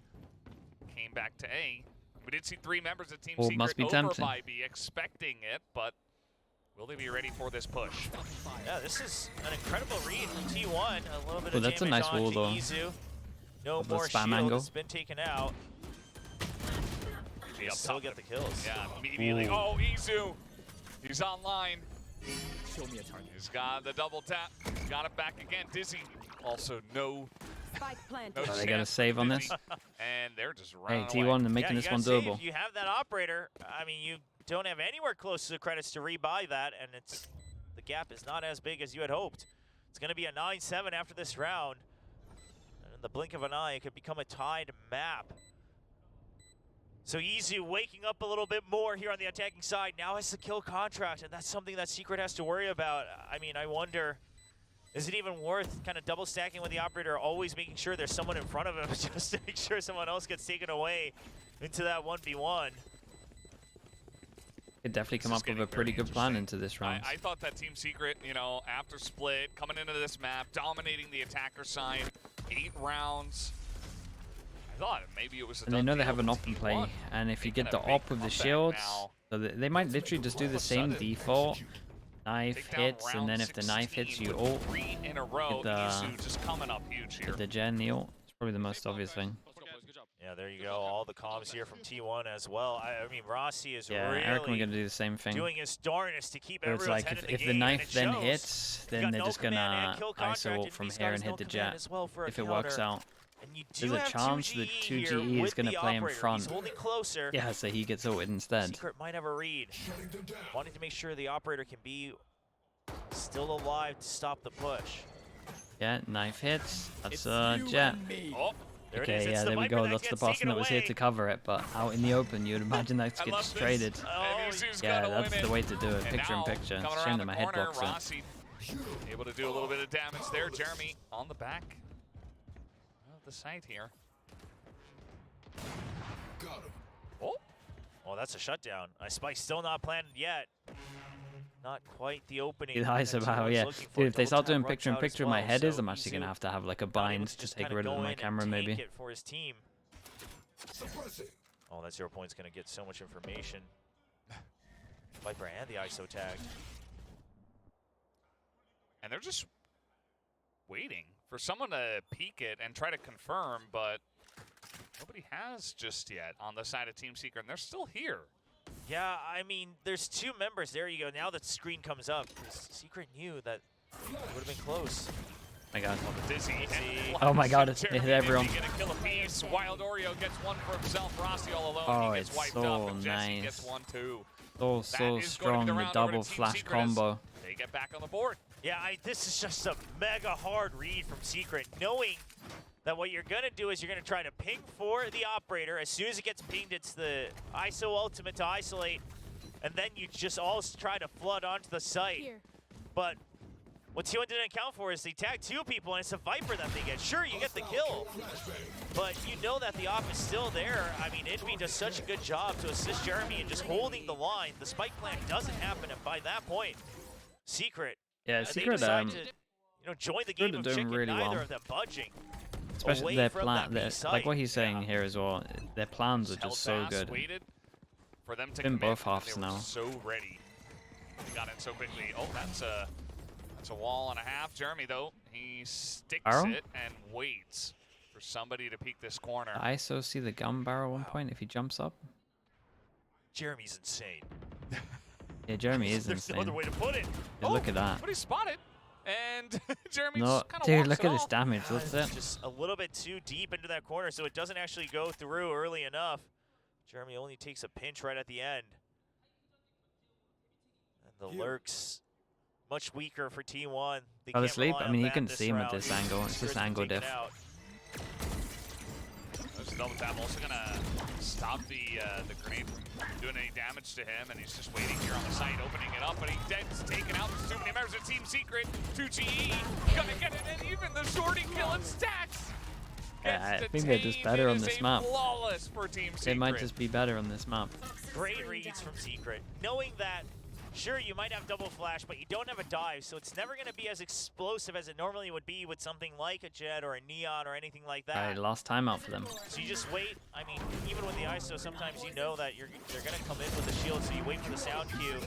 came back to A. We did see 3 members of Team Orb Secret must be over tempting. by B, expecting it, but will they be ready for this push? Yeah, this is an incredible read from T1. A little bit Oh, of that's a damage nice on wall, to though. Izu. No Of the more spam shield angle. has been taken out. They Up still top. get the kills. Yeah, immediately. Ooh. Oh, Izu. He's online. Show me a target. He's got the double tap. He's got it back again. Dizzy. Also, no They got a chance save for on Dizzy. this. And they're just Hey, running T1 away. they're making Yeah, this you one gotta say, doable. if you have that operator, I mean, you don't have anywhere close to the credits to rebuy that, and the gap is not as big as you had hoped. It's going to be a 9-7 after this round. And in the blink of an eye, it could become a tied map. So Izu waking up a little bit more here on the attacking side. Now has the kill contract, and that's something that Secret has to worry about. I mean, I wonder, is it even worth kind of double stacking with the operator, always making sure there's someone in front of him just to make sure someone else gets taken away into that 1v1? Could definitely come This is up with a getting pretty very good plan interesting. into this round. I thought that Team Secret, you know, after split, coming into this map, dominating the attacker side, 8 rounds. I thought maybe it was a And they done know they deal have an with op in Team play, One. and if you Making get the a big op with the comeback shields, now. so they might literally just do All the of a same sudden, default. Knife Take down hits, and round then if the knife hits, 16 you with ult. 3 in a row. the- Izu just coming up huge here. With the gen, the ult. It's probably the most obvious thing. Yeah, there you go. All the comms here from T1 as well. I mean, Rossi is Yeah, I reckon we're really gonna do the same thing. doing his darnest to keep So it's everyone's like head in the if the game, knife and it then shows. hits, You then got they're no just command gonna and kill ISO contract, ult and from Beast here has and no hit the command jet. as well for a If it works counter. out. And you There's do a have chance that 2GE 2GE here is with gonna the play in operator. front. He's holding closer. Yeah, so he gets ulted instead. Secret might have a read. Wanting to make sure the operator can be still alive to stop the push. Yeah, knife hits. That's jet. Oh, There it is. Okay, It's yeah, the there we Viper go. that That's the gets person taken that was here away. to cover it, but out in the open, you'd imagine that I gets love this. traded. And Izu's Yeah, gotta that's win the it. way to do it. And Picture in now, picture. coming Shame around that my the head corner, blocks it. Rossi able to do a little bit of damage there. Jeremy on the back of the site here. Oh, Oh, that's a shutdown. I spike still not planted yet. Not quite the opening. It's high that somehow, T1's yeah. looking for. Dude, if they Double start tap doing runs picture in out as picture, my well, head is, so I'm actually gonna Izu have to have like a not able bind to to just take kinda rid of go my in camera, and maybe. tank it for his team. Oh, that 0 point's gonna get so much information. Viper and the ISO tag. and they're just waiting for someone to peek it and try to confirm, but nobody has just yet on the side of Team Secret, and they're still here. Yeah, I mean, there's 2 members. There you go. Now the screen comes up. Secret knew that it would have been close. My God. Dizzy. and Oh my God, Flash it and hit Jeremy everyone. Dizzy get a kill apiece. Wild Oreo gets one for himself. Rossi all alone. Oh, he gets it's wiped so up, and Jesse nice. gets one too. So That is going to be strong, the the round over to double Team flash Secret as combo. They get back on the board. Yeah, this is just a mega hard read from Secret, knowing that what you're going to do is you're going to try to ping for the operator. As soon as it gets pinged, it's the ISO ultimate to isolate, and then you just all try to flood onto the site. But What T1 didn't account for is they tag 2 people and it's a Viper that they get. Sure, you get the kill, but you know that the op is still there. I mean, Envy does such a good job to assist Jeremy in just holding the line. The spike plan doesn't happen, and by that point, Secret, yeah, Secret they decide to, join the game of chicken. Really neither of them budging. Especially their plan, like what he's saying here as well. Their plans are just so good. For them to in both halves now. So ready. Got in so quickly. Oh, that's a wall and a half. Jeremy, though, he sticks it and waits for somebody to peek this corner. I ISO see the gun barrel at one point if he jumps up. Jeremy's insane. Yeah, Jeremy is insane. There's no other way to put it. Look at that. But he spotted. And Jeremy no, just kind of dude, look at his damage. That's it. Just a little bit too deep into that corner, so it doesn't actually go through early enough. Jeremy only takes a pinch right at the end. And the lurks much weaker for T1. Fell asleep? I mean, you couldn't see him at this angle. It's just angle diff. There's a double tap. Also gonna stop the grenade from doing any damage to him, and he's just waiting here on the site, opening it up, but he gets taken out. Too many members of Team Secret. 2GE gonna get it, and even the shorty kill and stacks. Yeah, I think they're just better on this map. Flawless for Team Secret. They might just be better on this map. Great reads from Secret, knowing that. Sure, you might have double flash, but you don't have a dive, so it's never going to be as explosive as it normally would be with something like a Jet or a Neon or anything like that. Right, last timeout for them. So you just wait. I mean, even with the ISO, sometimes you know that they're going to come in with the shield, so you wait for the sound cue.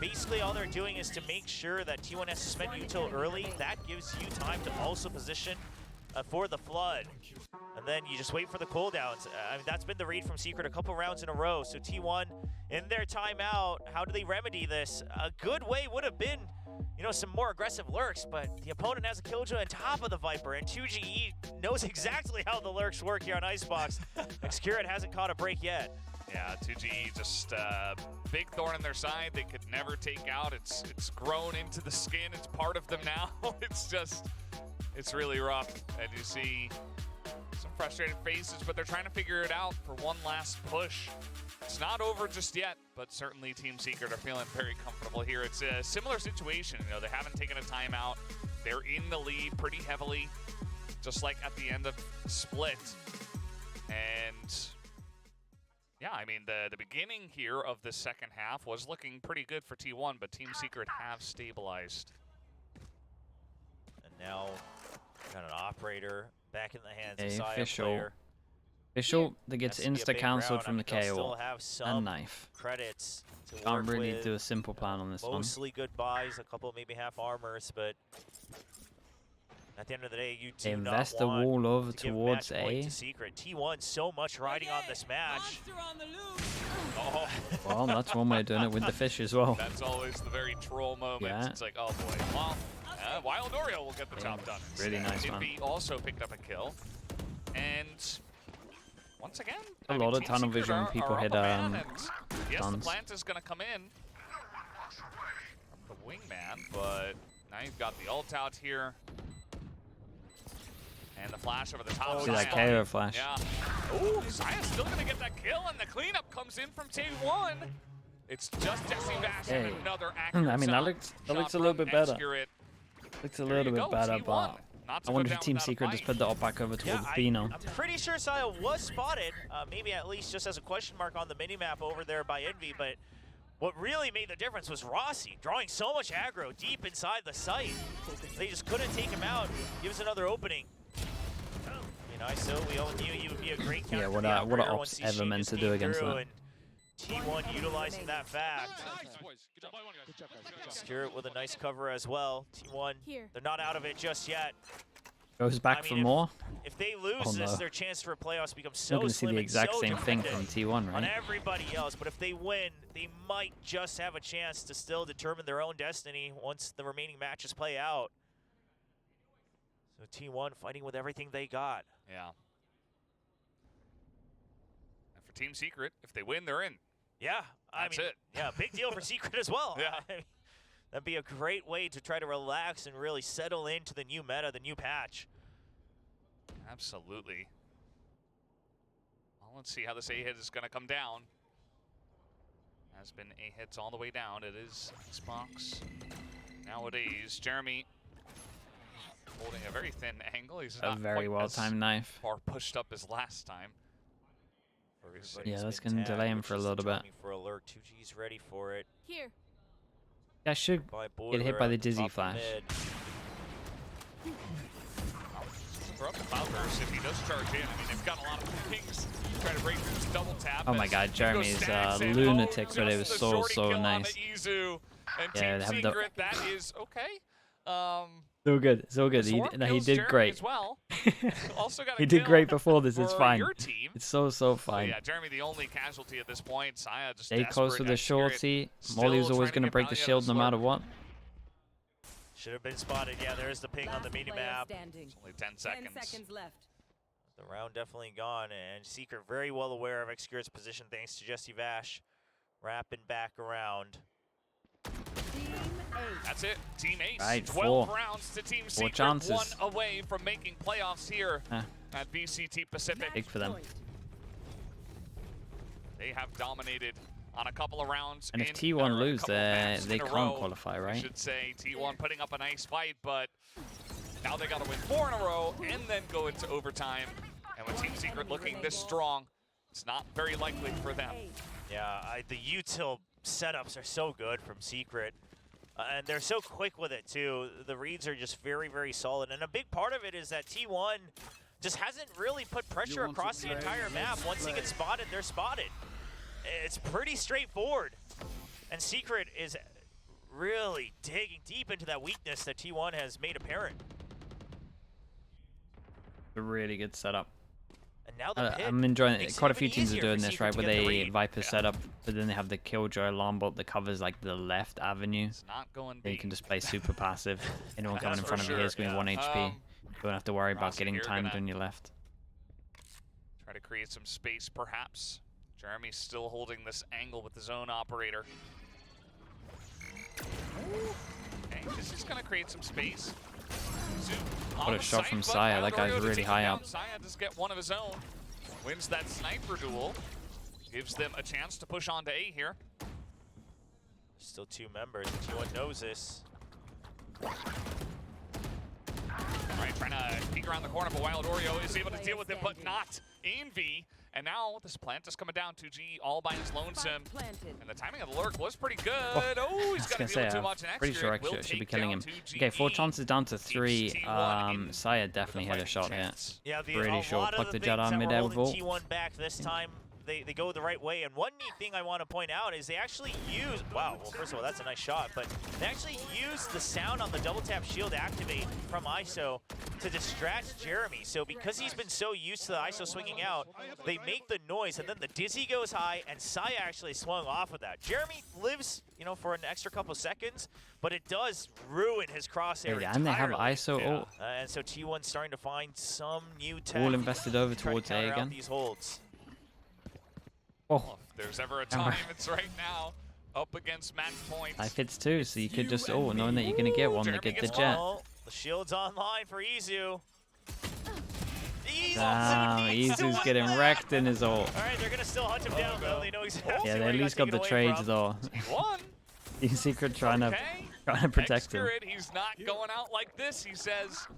Basically, all they're doing is to make sure that T1 has to spend util early. That gives you time to also position for the flood. And then you just wait for the cooldowns. I mean, that's been the read from Secret a couple rounds in a row. So T1 in their timeout, how do they remedy this? A good way would have been, some more aggressive lurks, but the opponent has a killjoy on top of the Viper, and 2GE knows exactly how the lurks work here on Icebox. Xcurit hasn't caught a break yet. Yeah, 2GE just big thorn in their side. They could never take out. It's grown into the skin. It's part of them now. It's really rough, and you see some frustrated faces, but they're trying to figure it out for one last push. It's not over just yet, but certainly Team Secret are feeling very comfortable here. It's a similar situation. They haven't taken a timeout. They're in the lead pretty heavily, just like at the end of Split. And yeah, I mean, the beginning here of the second half was looking pretty good for T1, but Team Secret have stabilized. And now got an operator back in the hands of Official. Official that gets insta-cancelled from the KO and knife. Credits to Can't really do a simple plan on this one. Mostly good buys, a couple maybe half armors, but at the end of the day, you do invest the wall over towards A. To Secret. T1 so much riding on this match. Oh. Well, that's one way of doing it with the fish as well. That's always the very troll moment. Yeah. It's like, oh boy. Well, Wild Oreo will get the job done. Really nice, man. He also picked up a kill. And once again, a lot of tunnel vision people hit yes, the plant is going to come in from the wingman, but now you've got the ult out here. And the flash over the top. See that KO flash. Yeah. Ooh, Saya's still going to get that kill, and the cleanup comes in from T1. It's just Jesse Bash and another accurate I mean, that looks a little bit better. Looks a little bit better, but I wonder if Team Secret just put the ult back over towards B now. I'm pretty sure Saya was spotted, maybe at least just as a question mark on the minimap over there by Envy, but what really made the difference was Rossi drawing so much aggro deep inside the site. They just couldn't take him out. Gives another opening. ISO, we all knew you would be a great counter. Yeah, what are ops ever meant to do against that? T1 utilizing that fact. Xcurit with a nice cover as well. T1, they're not out of it just yet. Goes back for more. If they lose this, their chance for playoffs becomes so slim. You're going to see the exact same thing from T1, right? On everybody else, but if they win, they might just have a chance to still determine their own destiny once the remaining matches play out. So T1 fighting with everything they got. Yeah. And for Team Secret, if they win, they're in. Yeah, That's it. Yeah, big deal for Secret as well. Yeah. I mean, that'd be a great way to try to relax and really settle into the new meta, the new patch. Absolutely. Well, let's see how this A-hit is going to come down. Has been A-hits all the way down. It is Xbox Nowadays, Jeremy holding a very thin angle. He's A not very quite well-timed knife. far pushed up as last time. Yeah, that's going to delay him for a little bit. For alert. 2G's ready for it. Here. Yeah, should get hit by the dizzy flash. Throw up the cloud burst if he does charge in. I mean, they've got a lot of pings. Try to break through this double tap. Oh my god, Jeremy is lunatic, but it was so nice. Yeah, they have the... That is okay. So good, so good. He did great. Well. Also got he did great before this. It's fine. It's so fine. So yeah, Jeremy, the only casualty at this point. Saya just stay close with the shorty. Molly was always going to break the shield no matter what. Should have been spotted. Yeah, there's the ping on the mini-map. Only 10 seconds. 10 seconds left. The round definitely gone, and Secret very well aware of Xcure's position thanks to Jesse Vash. Wrapping back around. That's it. Team Ace. Right, 12 rounds to Team Secret. 4 chances. 1 away from making playoffs here at VCT Pacific. Big for them. They have dominated on a couple of rounds. And if T1 lose, they can't qualify, right? I should say T1 putting up a nice fight, but now they got to win 4 in a row and then go into overtime. And with Team Secret looking this strong, it's not very likely for them. Yeah, the util setups are so good from Secret. And they're so quick with it, too. The reads are just very solid. And a big part of it is that T1 just hasn't really put pressure across the entire map. Once he gets spotted, they're spotted. It's pretty straightforward. And Secret is really digging deep into that weakness that T1 has made apparent. A really good setup. And now the I'm enjoying it. Quite a few teams are doing this, right? Where they Viper setup, but then they have the Killjoy alarm bot that covers like the left avenue. It's not going you can just play super passive. Anyone coming in front of you here is going to be 1 HP. You don't have to worry about getting timed on your left. Try to create some space, perhaps. Jeremy's still holding this angle with his own operator. Okay, this is going to create some space. What a shot from Saya. That guy's really high up. Saya just get one of his own. Wins that sniper duel. Gives them a chance to push on to A here. Still 2 members. T1 knows this. Alright, trying to peek around the corner, but Wild Oreo is able to deal with it, but not Envy. And now this plant is coming down. 2G all by his lonesome. And the timing of the lurk was pretty good. Oh, he's got to deal with too much. Pretty sure X should be killing him. Okay, 4 chances down to 3. Saya definitely had a shot here. Yeah, pretty sure. Pluck the Jedi mid-air with ult. T1 back this time. They go the right way, and one neat thing I want to point out is they actually use, wow, well first of all that's a nice shot, but they actually use the sound on the double tap shield activate from ISO to distract Jeremy. So because he's been so used to the ISO swinging out, they make the noise, and then the dizzy goes high, and Saya actually swung off of that. Jeremy lives, you know, for an extra couple seconds, but it does ruin his crosshair entirely. And they have ISO ult. And so T1's starting to find some new tech. All invested over towards A again. These holds. Oh, if there's ever a time, it's right now. Up against match points. Life hits 2, so you could just, knowing that you're going to get one, to get the jet. The shield's online for Izu. Izu's getting wrecked in his ult. Alright, they're going to still hunt him down, though. They know exactly they at least got the trades, though. Team Secret trying to protect him. He's not going out like this, he says.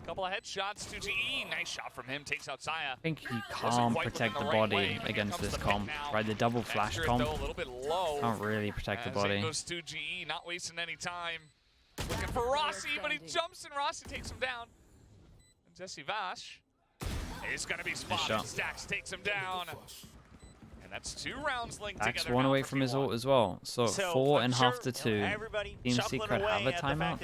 Couple of headshots to GE. Nice shot from him. Takes out Saya. I think he can't protect the body against this comp. Right, the double flash comp can't really protect the body. Goes to GE, not wasting any time. Looking for Rossi, but he jumps and Rossi takes him down. And Jesse Vash is going to be spotted. Stacks takes him down. And that's 2 rounds linked together. Stacks 1 away from his ult as well. So 4.5 to 2. Team Secret have a timeout.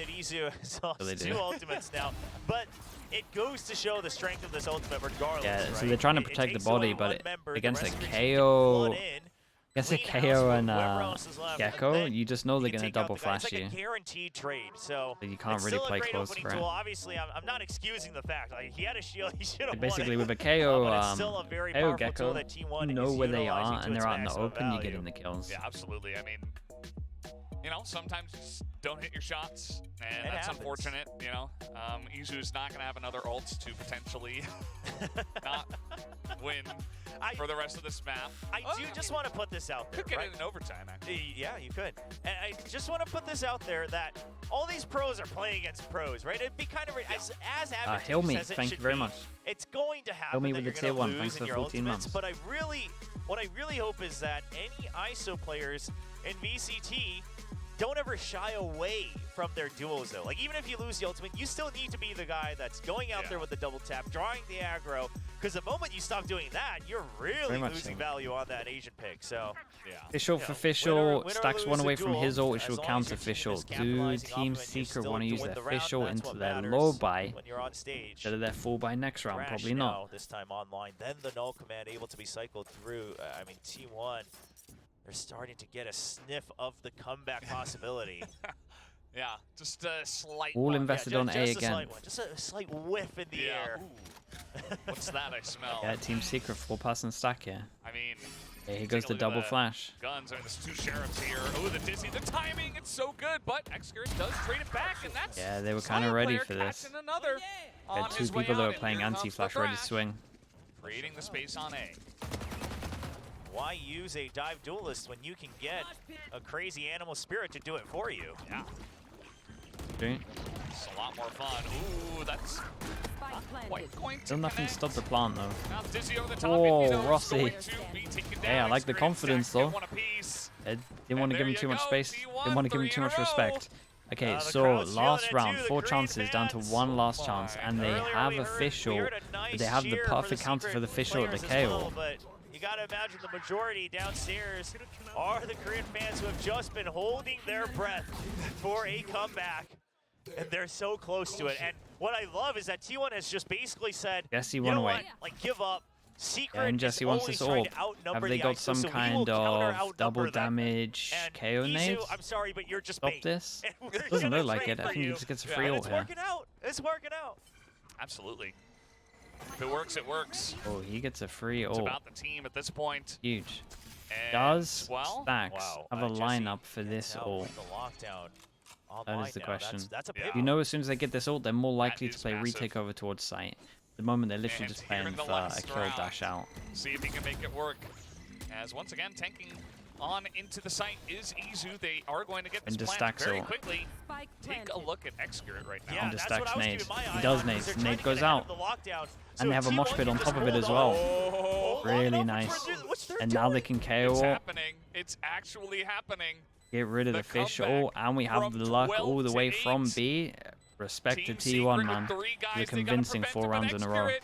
So they do. 2 ultimates now. But it goes to show the strength of this ultimate regardless. Yeah, so they're trying to protect the body, but against a KO... Against a KO and Gecko, you just know they're going to double flash you. It's like a guaranteed trade, so you can't really play close for it. Obviously, I'm not excusing the fact. Like, he had a shield, he should have basically, with a KO, KO Gecko, you know where they are, and they're out in the open, you get in the kills. Yeah, absolutely. I mean, you know, sometimes you just don't hit your shots, and that's happens. unfortunate, you know. Izu's not going to have another ult to potentially not win for the rest of this map. I do just want to put this out there. Could get it in overtime, actually. Yeah, you could. And I just want to put this out there that all these pros are playing against pros, right? It'd be kind of as advantageous Heal me, as it thank should you very be. much. It's going to happen. Heal me that with the you're tier gonna 1, lose thanks in for your 14 ultimates, months. But what I really hope is that any ISO players in VCT don't ever shy away from their duels, though. Like, even if you lose the ultimate, you still need to be the guy that's going out there with the double tap, drawing the aggro, because the moment you stop doing that, you're really losing value on that Asian pick. So, Fischl for Fischl, stacks one away from his ult, it should counter Fischl. Do Team Secret want to use their Fischl into their low buy when you're on stage, instead of their full buy next round? Probably not. This time online, then the null command able to be cycled through. I mean, T1. They're starting to get a sniff of the comeback possibility. Yeah, just a slight All one. invested on A just again. A slight one. Just a slight whiff in the air. What's that I smell? Yeah, Team Secret 4-person stack here. I mean, Yeah, here goes the double flash. Guns. I mean, there's 2 sheriffs here. Oh, the dizzy. The timing, it's so good, but Excurus does trade it back, and that's Yeah, they were kind of ready for this. Another Had 2 people that were playing anti-flash ready to swing. Creating the space on A. Why use a dive duelist when you can get a crazy animal spirit to do it for you? Yeah. Okay. It's a lot more fun. Ooh, that's not quite going to Still nothing connect. stopped the plant though. Now Dizzy over the top. Whoa, Rossi. Hey, I like the confidence though. And Didn't want to give him too much space. Didn't want to give him too much respect. Okay, so crowd's feeling last it round, too, 4 the chances green down to fans. 1 last chance, and they Earlier have we a heard- Fischl, we heard a but nice they have the cheer perfect the counter for the Secret Fischl at the players as KO. well, but you gotta imagine the majority downstairs are the Korean fans who have just been holding their breath for a comeback. And they're so close to it. And what I love is that T1 has just basically said, Jesse you won know away. what? Like, give up. Secret And Jesse is wants always this trying orb. to outnumber Have they the got ISO, some so we will kind of counter-outnumber double them. damage And KO Izu, nades? I'm sorry, but you're just Stop bait. this? And we're Doesn't gonna look like trade it. I for think he you. just gets a And free ult it's here. working out. It's working out. Absolutely. If it works, it works. Oh, he gets a free It's ult. about the team at this point. Huge. And, Does well, Stacks have a Jesse lineup for this gets out ult? with the lockdown That online is the now. question. That's a big Yeah. You know, as soon as they get this ult, they're more likely to is play massive. retake over towards site. At the moment, they're literally And just here in playing the for a last kill round. dash out. See if he can make it work. As once again, tanking on into the site is Izu. They are going to get this And just plant stacks very ult. quickly. Take a look at Excurus right now. Yeah, just that's what stacks I was nades. keeping my He eye does on, nades. because they're Nade trying to goes get ahead out. of the lockdown. And So they have a mosh T1 pit on can top just of it as hold well. Oh, on. Really Hold on, nice. what's their And now they doing? can KO it's ult, happening. It's actually happening. get rid of the The fish comeback ult, and we have from the luck 12 all the to way 8. from B. Respect to Team T1, Secret man. with 3 guys. The They gotta convincing prevent 4 him, rounds but in a row. Excurus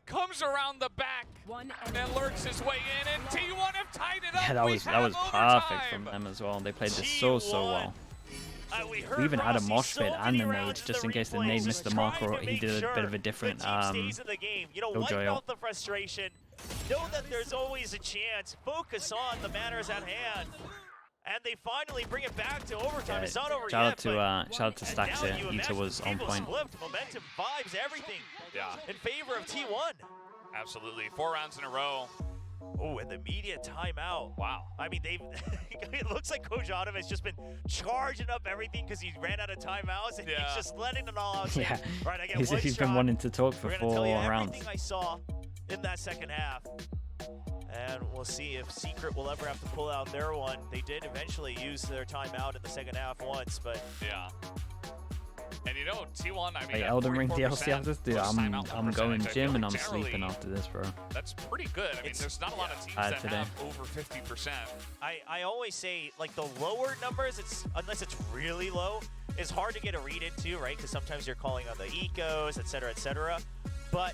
comes around the back and lurks his way in, and T1 have tied it up. Yeah, that We was have perfect overtime. from them as well. They played this so well. We We even had a Rossi mosh so pit and many a rounds nade, in just the in case the replays, nade just missed the trying mark, to or he make did a sure bit of a different the team stays in the game. You know, wipe killjoy out ult. the frustration. Know that there's always a chance. Focus on the matters at hand. And they finally bring it back to overtime. It's not over Shout yet. out to shout out to Stacks here. Ita was on point. Momentum, vibes, everything. Yeah. In favor of T1. Absolutely. 4 rounds in a row. Oh, and the media timeout. Wow. I mean, they've. It looks like Coach Autumn has just been charging up everything because he ran out of timeouts, and Yeah. he's just letting it all out. saying, Yeah, All right, I get he's one been shot. wanting to talk for We're 4 gonna tell you rounds. everything I saw in that second half. And we'll see if Secret will ever have to pull out their one. They did eventually use their timeout in the second half once, but Yeah. And you know, T1, I mean, Hey, at Elden Ring 44% DLC after this, dude. plus I'm timeout going percentage, I gym feel and like I'm sleeping generally after this, bro. That's pretty good. I mean, there's not a lot of teams that today. have over 50%. I always say, like, the lower numbers, unless it's really low, is hard to get a read into, right? Because sometimes you're calling on the ecos, et cetera, but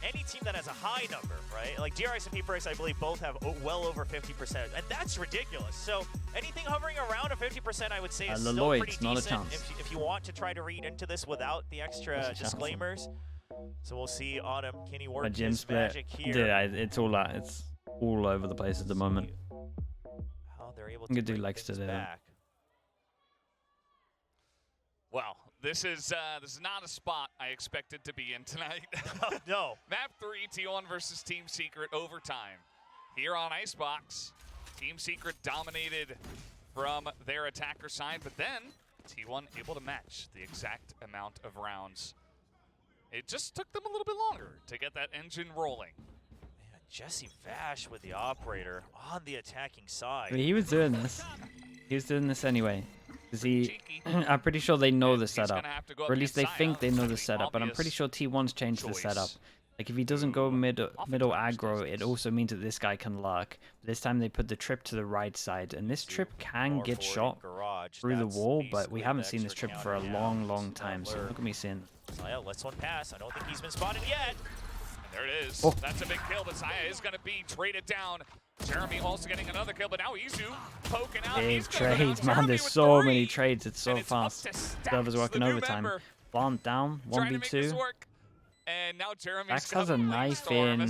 any team that has a high number, right? Like DRX and PPRX, I believe, both have well over 50%, and that's ridiculous. So anything hovering around a 50%, I would say, is still Lloyd's, pretty not a decent chance. if you want to try to read into this without the extra disclaimers. So we'll see Autumn. Can he A work gym his split. magic here? Dude, it's all over the place at the moment. How they're able I'm to gonna do bring legs things today, though. back. Well, this is not a spot I expected to be in tonight. No. Map 3, T1 versus Team Secret overtime. Here on Icebox, Team Secret dominated from their attacker side, but then T1 able to match the exact amount of rounds. It just took them a little bit longer to get that engine rolling. Man, Jesse Vash with the operator on the attacking side. I mean, he was doing this. He was doing this anyway. Because I'm pretty sure they know the setup. Or at least they think they know the setup, but I'm pretty sure T1's changed the setup. Like, if he doesn't go middle aggro, it also means that this guy can lurk. This time they put the trip to the right side, and this trip can get shot through the wall, but we haven't seen this trip for a long time, so look at me seeing. Saya lets one pass. I don't think he's been spotted yet. And there it is. That's a big kill, but Saya is going to be traded down. Jeremy also getting another kill, but now Izu poking out. Big trades, man. There's so many trades. It's so fast. Server's working overtime. Plant down, 1v2. And now Dax has a knife in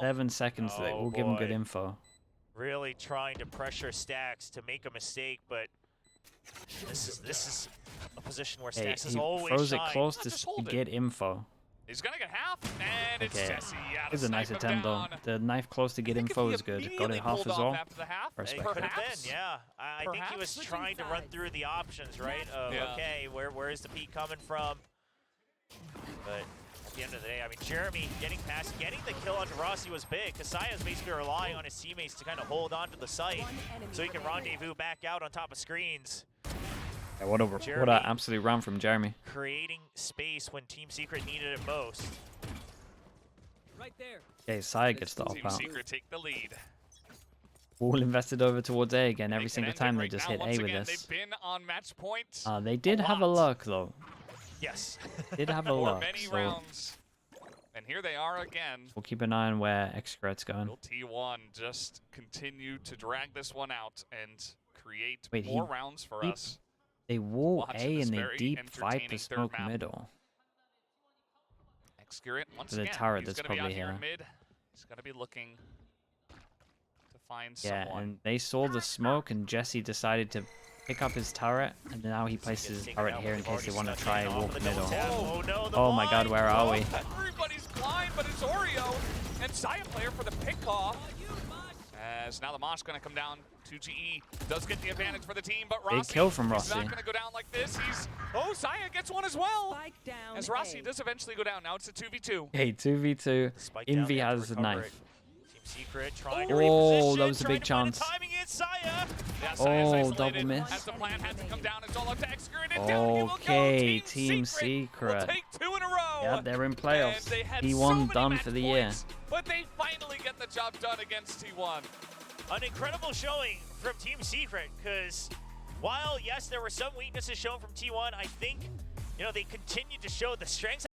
7 seconds that will give him good info. Really trying to pressure Stacks to make a mistake, but this is a position where Stacks is always throws it close to get info. He's gonna get half, and it's Jesse. It was a nice attempt though. The knife close to get info is good. Got it half as well. Respect. Could have been, yeah. I think he was trying to run through the options, right? Of okay, where is the peak coming from? But at the end of the day, I mean, Jeremy getting past, getting the kill onto Rossi was big. Kasaya's basically relying on his teammates to kind of hold on to the site so he can rendezvous back out on top of screens. Yeah, what an absolute round from Jeremy. Creating space when Team Secret needed it most. Right there. Okay, Saya gets the op out. Team Secret take the lead. All invested over towards A again. Every single time they just hit A with this. They've been on match point. They did have a luck though. Yes. Did have a luck. Many rounds. And here they are again. We'll keep an eye on where Excret's going. Will T1 just continue to drag this one out and create Wait, more rounds for us. They wall A and they deep fight the smoke middle. Excret once the again. turret that's probably here. Mid. He's gonna be looking to find someone. Yeah, and they saw the smoke, and Jesse decided to pick up his turret, and now he places his turret here in case they want to try and walk middle. Oh my God, where are we? Everybody's blind, but it's Oreo and Saya player for the pickoff. As now the Mosh gonna come down. 2GE does get the advantage for the team, but Rossi big kill from Rossi. He's not gonna go down like this. Saya gets one as well. As Rossi does eventually go down. Now it's a 2v2. Hey, 2v2. Envy has a knife. Secret trying to reposition, that was a big chance. Yeah, double miss. As the plan had to come down, it's all up to Excret, and down he will Okay, go. Team Secret. Will take 2 in a row. Yeah, they're in playoffs. T1 done for the year. But they finally get the job done against T1. An incredible showing from Team Secret, because while, yes, there were some weaknesses shown from T1, I think, you know, they continued to show the strengths